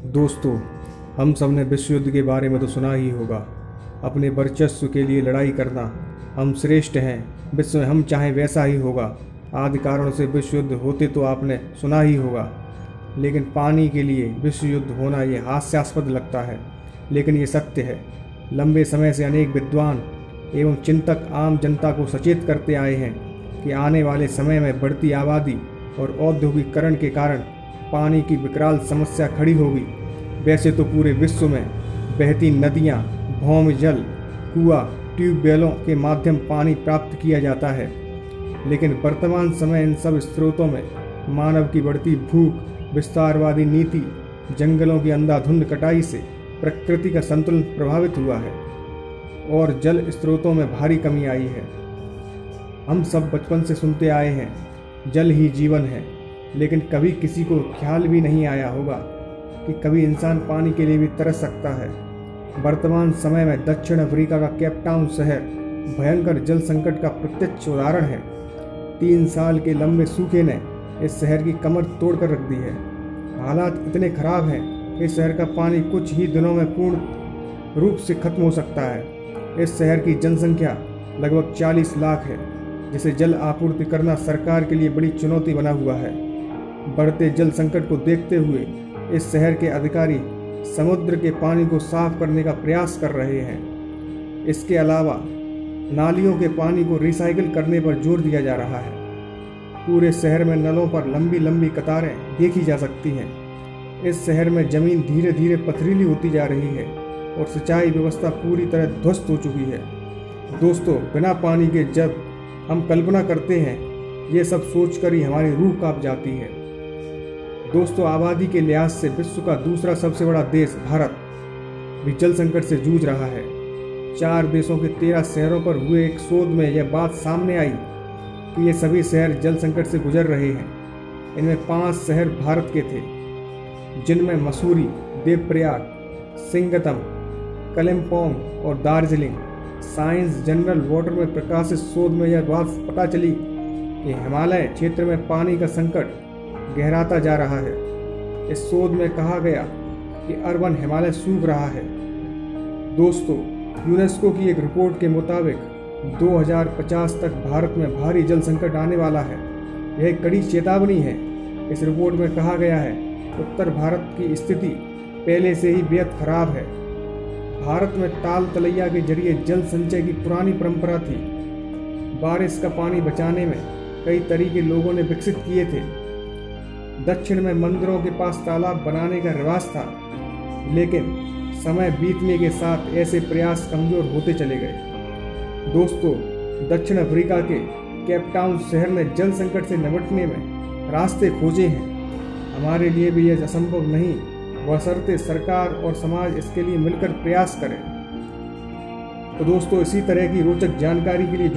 दोस्तों, हम सब ने विश्व युद्ध के बारे में तो सुना ही होगा। अपने वर्चस्व के लिए लड़ाई करना, हम श्रेष्ठ हैं, विश्व में हम चाहें वैसा ही होगा आदि कारणों से विश्व युद्ध होते तो आपने सुना ही होगा। लेकिन पानी के लिए विश्व युद्ध होना ये हास्यास्पद लगता है, लेकिन ये सत्य है। लंबे समय से अनेक विद्वान एवं चिंतक आम जनता को सचेत करते आए हैं कि आने वाले समय में बढ़ती आबादी और औद्योगिकरण के कारण पानी की विकराल समस्या खड़ी होगी। वैसे तो पूरे विश्व में बहती नदियाँ, भौम जल, कुआं, ट्यूबवेलों के माध्यम पानी प्राप्त किया जाता है, लेकिन वर्तमान समय इन सब स्रोतों में मानव की बढ़ती भूख, विस्तारवादी नीति, जंगलों की अंधाधुंध कटाई से प्रकृति का संतुलन प्रभावित हुआ है और जल स्रोतों में भारी कमी आई है। हम सब बचपन से सुनते आए हैं, जल ही जीवन है, लेकिन कभी किसी को ख्याल भी नहीं आया होगा कि कभी इंसान पानी के लिए भी तरस सकता है। वर्तमान समय में दक्षिण अफ्रीका का केप टाउन शहर भयंकर जल संकट का प्रत्यक्ष उदाहरण है। 3 साल के लंबे सूखे ने इस शहर की कमर तोड़कर रख दी है। हालात इतने खराब हैं कि इस शहर का पानी कुछ ही दिनों में पूर्ण रूप से खत्म हो सकता है। इस शहर की जनसंख्या लगभग 40 लाख है, जिसे जल आपूर्ति करना सरकार के लिए बड़ी चुनौती बना हुआ है। बढ़ते जल संकट को देखते हुए इस शहर के अधिकारी समुद्र के पानी को साफ करने का प्रयास कर रहे हैं। इसके अलावा नालियों के पानी को रिसाइकिल करने पर जोर दिया जा रहा है। पूरे शहर में नलों पर लंबी लंबी कतारें देखी जा सकती हैं। इस शहर में जमीन धीरे धीरे पथरीली होती जा रही है और सिंचाई व्यवस्था पूरी तरह ध्वस्त हो चुकी है। दोस्तों, बिना पानी के जब हम कल्पना करते हैं, ये सब सोचकर ही हमारी रूह कांप जाती है। दोस्तों, आबादी के लिहाज से विश्व का दूसरा सबसे बड़ा देश भारत भी जल संकट से जूझ रहा है। 4 देशों के 13 शहरों पर हुए एक शोध में यह बात सामने आई कि ये सभी शहर जल संकट से गुजर रहे हैं। इनमें 5 शहर भारत के थे, जिनमें मसूरी, देवप्रयाग, सिंगतम, कलिम्पोंग और दार्जिलिंग। साइंस जर्नल वाटर में प्रकाशित शोध में यह बात पता चली कि हिमालय क्षेत्र में पानी का संकट गहराता जा रहा है। इस शोध में कहा गया कि अर्बन हिमालय सूख रहा है। दोस्तों, यूनेस्को की एक रिपोर्ट के मुताबिक 2050 तक भारत में भारी जल संकट आने वाला है। यह एक कड़ी चेतावनी है। इस रिपोर्ट में कहा गया है, उत्तर भारत की स्थिति पहले से ही बेहद खराब है। भारत में ताल तलैया के जरिए जल संचय की पुरानी परंपरा थी। बारिश का पानी बचाने में कई तरीके लोगों ने विकसित किए थे। दक्षिण में मंदिरों के पास तालाब बनाने का रिवाज था, लेकिन समय बीतने के साथ ऐसे प्रयास कमजोर होते चले गए। दोस्तों, दक्षिण अफ्रीका के केप टाउन शहर ने जल संकट से निपटने में रास्ते खोजे हैं। हमारे लिए भी यह असंभव नहीं, बशर्ते सरकार और समाज इसके लिए मिलकर प्रयास करें। तो दोस्तों, इसी तरह की रोचक जानकारी के लिए